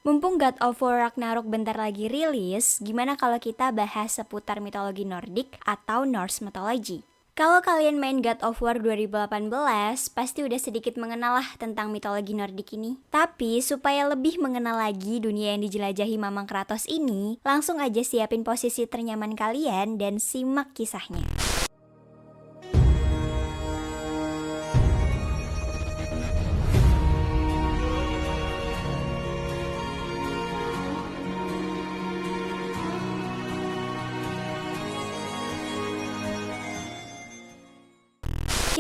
Mumpung God of War Ragnarok bentar lagi rilis, gimana kalau kita bahas seputar mitologi Nordik atau Norse Mythology? Kalau kalian main God of War 2018, pasti udah sedikit mengenal lah tentang mitologi Nordik ini. Tapi supaya lebih mengenal lagi dunia yang dijelajahi Mamang Kratos ini, langsung aja siapin posisi ternyaman kalian dan simak kisahnya.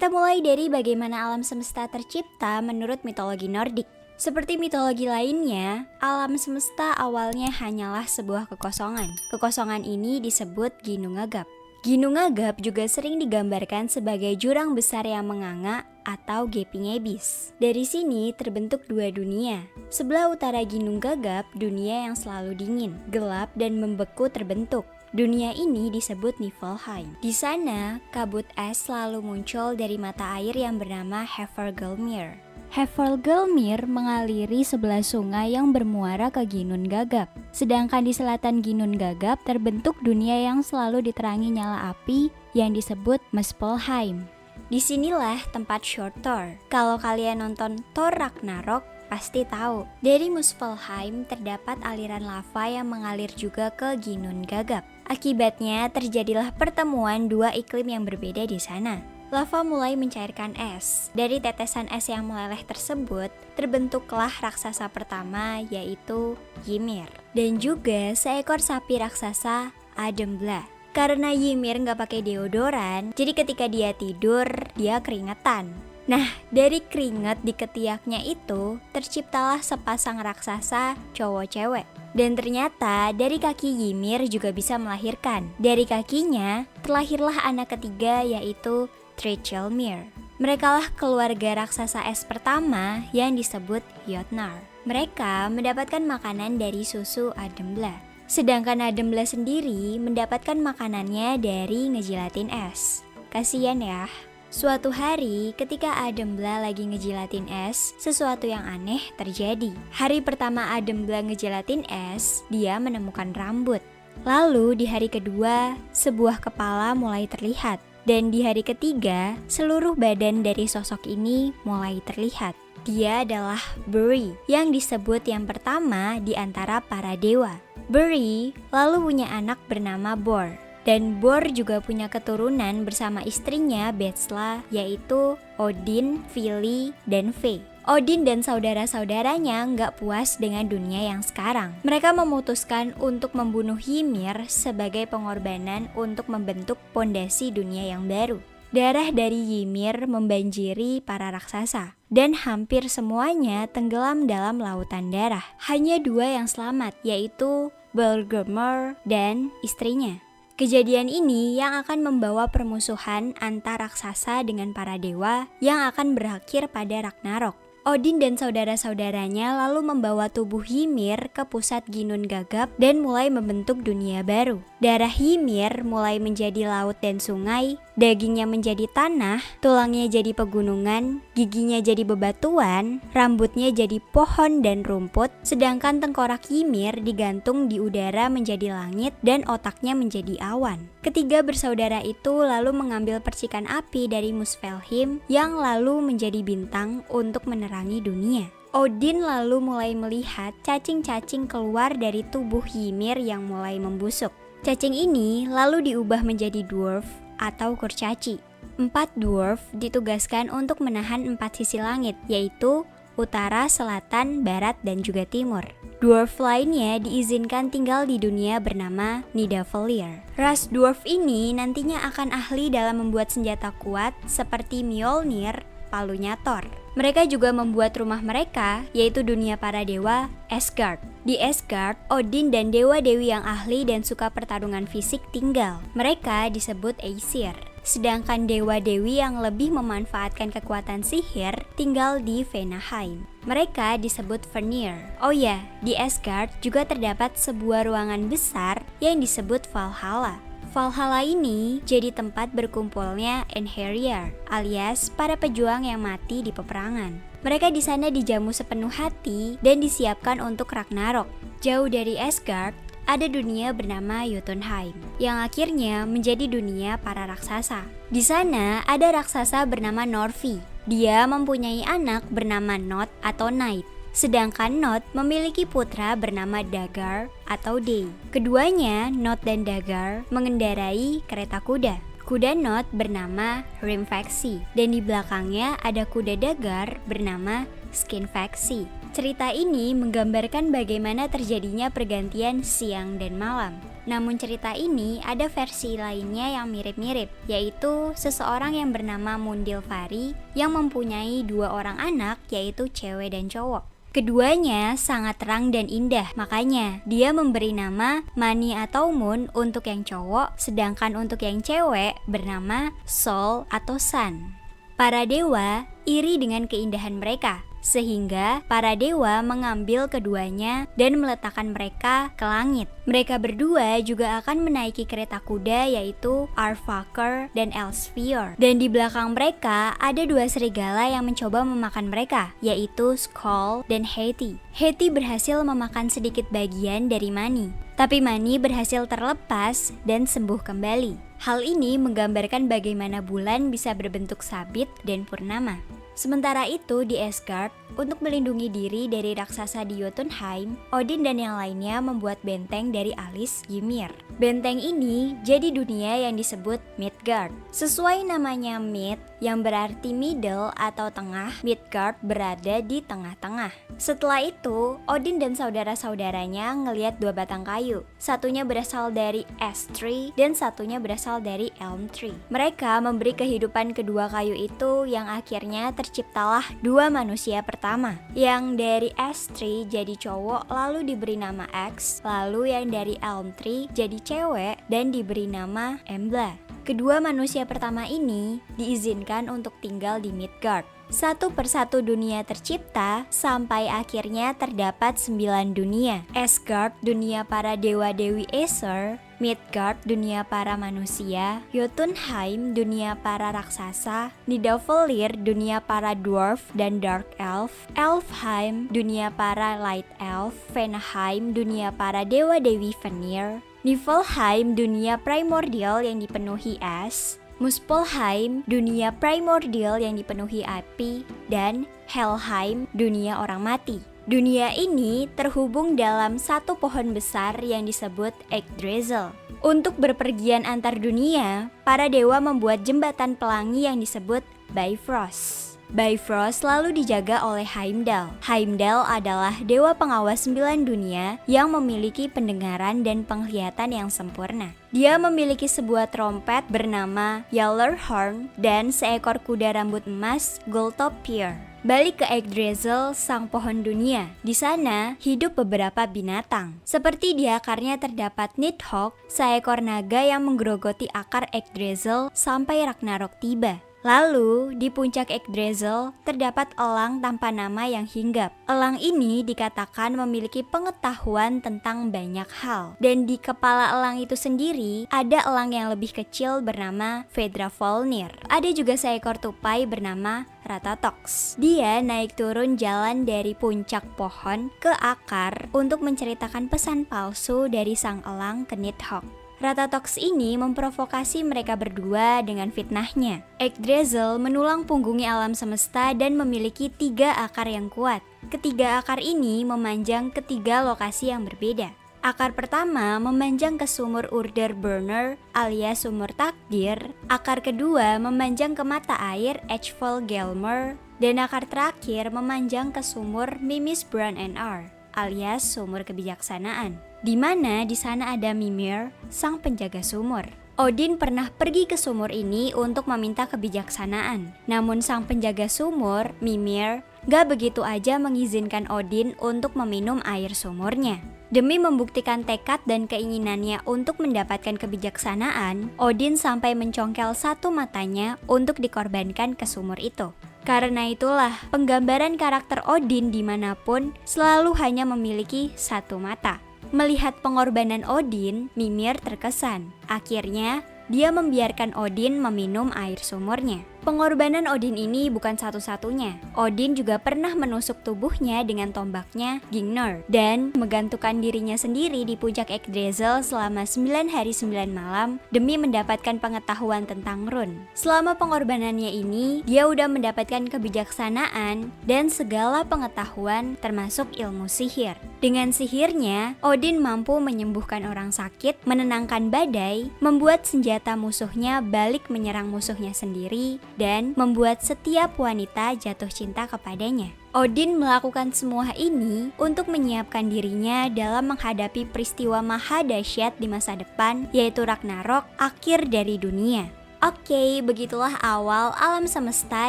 Kita mulai dari bagaimana alam semesta tercipta menurut mitologi Nordik. Seperti mitologi lainnya, alam semesta awalnya hanyalah sebuah kekosongan. Kekosongan ini disebut Ginnungagap. Ginnungagap juga sering digambarkan sebagai jurang besar yang menganga atau gaping abyss. Dari sini terbentuk dua dunia. Sebelah utara Ginnungagap, dunia yang selalu dingin, gelap dan membeku terbentuk. Dunia ini disebut Niflheim. Di sana, kabut es selalu muncul dari mata air yang bernama Hvergelmir. Hvergelmir mengaliri sebelah sungai yang bermuara ke Ginnungagap. Sedangkan di selatan Ginnungagap terbentuk dunia yang selalu diterangi nyala api yang disebut Muspelheim. Disinilah tempat Short Thor. Kalau kalian nonton Thor Ragnarok, pasti tahu. Dari Muspelheim terdapat aliran lava yang mengalir juga ke Ginnungagap. Akibatnya terjadilah pertemuan dua iklim yang berbeda di sana. Lava mulai mencairkan es. Dari tetesan es yang meleleh tersebut, terbentuklah raksasa pertama yaitu Ymir. Dan juga seekor sapi raksasa Adembla. Karena Ymir nggak pakai deodoran, jadi ketika dia tidur, dia keringetan. Nah, dari keringat di ketiaknya itu, terciptalah sepasang raksasa cowok-cewek. Dan ternyata dari kaki Ymir juga bisa melahirkan. Dari kakinya, terlahirlah anak ketiga yaitu Trichelmir. Merekalah keluarga raksasa es pertama yang disebut Jotnar. Mereka mendapatkan makanan dari susu Adembla. Sedangkan Adembla sendiri mendapatkan makanannya dari ngejilatin es. Kasian ya. Suatu hari, ketika Adembla lagi ngejilatin es, sesuatu yang aneh terjadi. Hari pertama Adembla ngejilatin es, dia menemukan rambut. Lalu di hari kedua, sebuah kepala mulai terlihat. Dan di hari ketiga, seluruh badan dari sosok ini mulai terlihat. Dia adalah Buri, yang disebut yang pertama di antara para dewa. Buri lalu punya anak bernama Bor. Dan Bor juga punya keturunan bersama istrinya Betsla, yaitu Odin, Vili, dan Ve. Odin dan saudara-saudaranya nggak puas dengan dunia yang sekarang. Mereka memutuskan untuk membunuh Ymir sebagai pengorbanan untuk membentuk pondasi dunia yang baru. Darah dari Ymir membanjiri para raksasa, dan hampir semuanya tenggelam dalam lautan darah. Hanya dua yang selamat, yaitu Bergelmir dan istrinya. Kejadian ini yang akan membawa permusuhan antar raksasa dengan para dewa yang akan berakhir pada Ragnarok. Odin dan saudara-saudaranya lalu membawa tubuh Ymir ke pusat Ginnungagap dan mulai membentuk dunia baru. Darah Ymir mulai menjadi laut dan sungai, dagingnya menjadi tanah, tulangnya jadi pegunungan, giginya jadi bebatuan, rambutnya jadi pohon dan rumput, sedangkan tengkorak Ymir digantung di udara menjadi langit dan otaknya menjadi awan. Ketiga bersaudara itu lalu mengambil percikan api dari Muspelheim yang lalu menjadi bintang untuk menerangi dunia. Odin lalu mulai melihat cacing-cacing keluar dari tubuh Ymir yang mulai membusuk. Cacing ini lalu diubah menjadi dwarf atau kurcaci. 4 dwarf ditugaskan untuk menahan 4 sisi langit, yaitu utara, selatan, barat, dan juga timur. Dwarf lainnya diizinkan tinggal di dunia bernama Nidavellir. Ras dwarf ini nantinya akan ahli dalam membuat senjata kuat seperti Mjolnir, palunya Thor. Mereka juga membuat rumah mereka, yaitu dunia para dewa, Asgard. Di Asgard, Odin dan dewa-dewi yang ahli dan suka pertarungan fisik tinggal. Mereka disebut Aesir. Sedangkan dewa-dewi yang lebih memanfaatkan kekuatan sihir tinggal di Vanaheim. Mereka disebut Vanir. Oh ya, di Asgard juga terdapat sebuah ruangan besar yang disebut Valhalla. Valhalla ini jadi tempat berkumpulnya Einherjar, alias para pejuang yang mati di peperangan. Mereka di sana dijamu sepenuh hati dan disiapkan untuk Ragnarok. Jauh dari Asgard, ada dunia bernama Jotunheim, yang akhirnya menjadi dunia para raksasa. Di sana ada raksasa bernama Norvi. Dia mempunyai anak bernama Not atau Night. Sedangkan Not memiliki putra bernama Dagar atau Day. Keduanya, Not dan Dagar, mengendarai kereta kuda. Kuda Not bernama Hrimfaxi dan di belakangnya ada kuda Dagar bernama Skinfaxi. Cerita ini menggambarkan bagaimana terjadinya pergantian siang dan malam. Namun cerita ini ada versi lainnya yang mirip-mirip, yaitu seseorang yang bernama Mundilfari yang mempunyai 2 orang anak, yaitu cewek dan cowok. Keduanya sangat terang dan indah, makanya dia memberi nama Mani atau Moon untuk yang cowok, sedangkan untuk yang cewek bernama Sol atau Sun. Para dewa iri dengan keindahan mereka, sehingga para dewa mengambil keduanya dan meletakkan mereka ke langit. Mereka berdua juga akan menaiki kereta kuda yaitu Arfaker dan Elsphere. Dan di belakang mereka ada 2 serigala yang mencoba memakan mereka, yaitu Skoll dan Hati. Hati berhasil memakan sedikit bagian dari Mani, tapi Mani berhasil terlepas dan sembuh kembali. Hal ini menggambarkan bagaimana bulan bisa berbentuk sabit dan purnama. Sementara itu di Asgard, untuk melindungi diri dari raksasa di Jotunheim, Odin dan yang lainnya membuat benteng dari alis Ymir. Benteng ini jadi dunia yang disebut Midgard. Sesuai namanya Mid, yang berarti middle atau tengah, Midgard berada di tengah-tengah. Setelah itu, Odin dan saudara-saudaranya ngelihat 2 batang kayu. Satunya berasal dari Ash Tree dan satunya berasal dari Elm Tree. Mereka memberi kehidupan kedua kayu itu yang akhirnya terciptalah 2 manusia pertama. Yang dari Ash Tree jadi cowok lalu diberi nama Axe, lalu yang dari Elm Tree jadi cewek dan diberi nama Embla. Kedua manusia pertama ini diizinkan untuk tinggal di Midgard. Satu persatu dunia tercipta sampai akhirnya terdapat 9 dunia. Asgard, dunia para dewa-dewi Aesir. Midgard, dunia para manusia. Jotunheim, dunia para raksasa. Nidavellir, dunia para dwarf dan dark elf. Elfheim, dunia para light elf. Vanaheim, dunia para dewa-dewi Vanir. Niflheim, dunia primordial yang dipenuhi es. Muspelheim, dunia primordial yang dipenuhi api, dan Helheim, dunia orang mati. Dunia ini terhubung dalam satu pohon besar yang disebut Yggdrasil. Untuk berpergian antar dunia, para dewa membuat jembatan pelangi yang disebut Bifrost. Bifrost selalu dijaga oleh Heimdall. Heimdall adalah dewa pengawas 9 dunia yang memiliki pendengaran dan penglihatan yang sempurna. Dia memiliki sebuah trompet bernama Gjallarhorn dan seekor kuda rambut emas Gulltoppir. Balik ke Yggdrasil, sang pohon dunia. Di sana hidup beberapa binatang. Seperti di akarnya terdapat Nidhogg, seekor naga yang menggerogoti akar Yggdrasil sampai Ragnarok tiba. Lalu, di puncak Yggdrasil terdapat elang tanpa nama yang hinggap. Elang ini dikatakan memiliki pengetahuan tentang banyak hal. Dan di kepala elang itu sendiri, ada elang yang lebih kecil bernama Vedravolnir. Ada juga seekor tupai bernama Ratatox. Dia naik turun jalan dari puncak pohon ke akar untuk menceritakan pesan palsu dari sang elang ke Nidhogg. Ratatox ini memprovokasi mereka berdua dengan fitnahnya. Yggdrasil menulang punggungi alam semesta dan memiliki 3 akar yang kuat. Ketiga akar ini memanjang ke 3 lokasi yang berbeda. Akar pertama memanjang ke sumur Urder-Burner alias sumur takdir. Akar kedua memanjang ke mata air Echfell-Gelmir. Dan akar terakhir memanjang ke sumur Mimisbran-Nar alias sumur kebijaksanaan, di mana di sana ada Mimir, sang penjaga sumur. Odin pernah pergi ke sumur ini untuk meminta kebijaksanaan. Namun sang penjaga sumur, Mimir, gak begitu aja mengizinkan Odin untuk meminum air sumurnya. Demi membuktikan tekad dan keinginannya untuk mendapatkan kebijaksanaan, Odin sampai mencongkel satu matanya untuk dikorbankan ke sumur itu. Karena itulah, penggambaran karakter Odin dimanapun selalu hanya memiliki satu mata. Melihat pengorbanan Odin, Mimir terkesan. Akhirnya, dia membiarkan Odin meminum air sumurnya. Pengorbanan Odin ini bukan satu-satunya. Odin juga pernah menusuk tubuhnya dengan tombaknya Gingnor dan menggantungkan dirinya sendiri di puncak Yggdrasil selama 9 hari 9 malam demi mendapatkan pengetahuan tentang rune. Selama pengorbanannya ini, dia udah mendapatkan kebijaksanaan dan segala pengetahuan termasuk ilmu sihir. Dengan sihirnya, Odin mampu menyembuhkan orang sakit, menenangkan badai, membuat senjata musuhnya balik menyerang musuhnya sendiri, dan membuat setiap wanita jatuh cinta kepadanya. Odin melakukan semua ini untuk menyiapkan dirinya dalam menghadapi peristiwa maha dahsyat di masa depan, yaitu Ragnarok, akhir dari dunia. Oke, begitulah awal alam semesta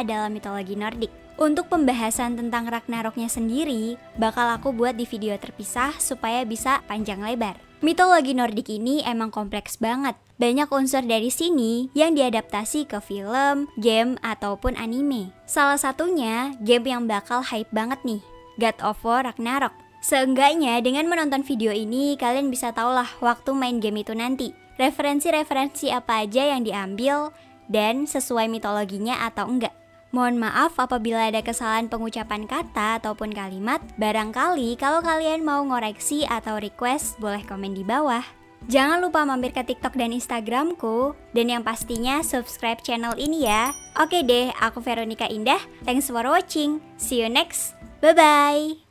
dalam mitologi Nordik. Untuk pembahasan tentang Ragnaroknya sendiri, bakal aku buat di video terpisah supaya bisa panjang lebar. Mitologi Nordik ini emang kompleks banget. Banyak unsur dari sini yang diadaptasi ke film, game, ataupun anime. Salah satunya game yang bakal hype banget nih, God of War Ragnarok. Seenggaknya dengan menonton video ini, kalian bisa tahulah waktu main game itu nanti, referensi-referensi apa aja yang diambil, dan sesuai mitologinya atau enggak. Mohon maaf apabila ada kesalahan pengucapan kata ataupun kalimat. Barangkali kalau kalian mau ngoreksi atau request, boleh komen di bawah. Jangan lupa mampir ke TikTok dan Instagramku. Dan yang pastinya subscribe channel ini ya. Oke deh, aku Veronica Indah. Thanks for watching. See you next. Bye-bye.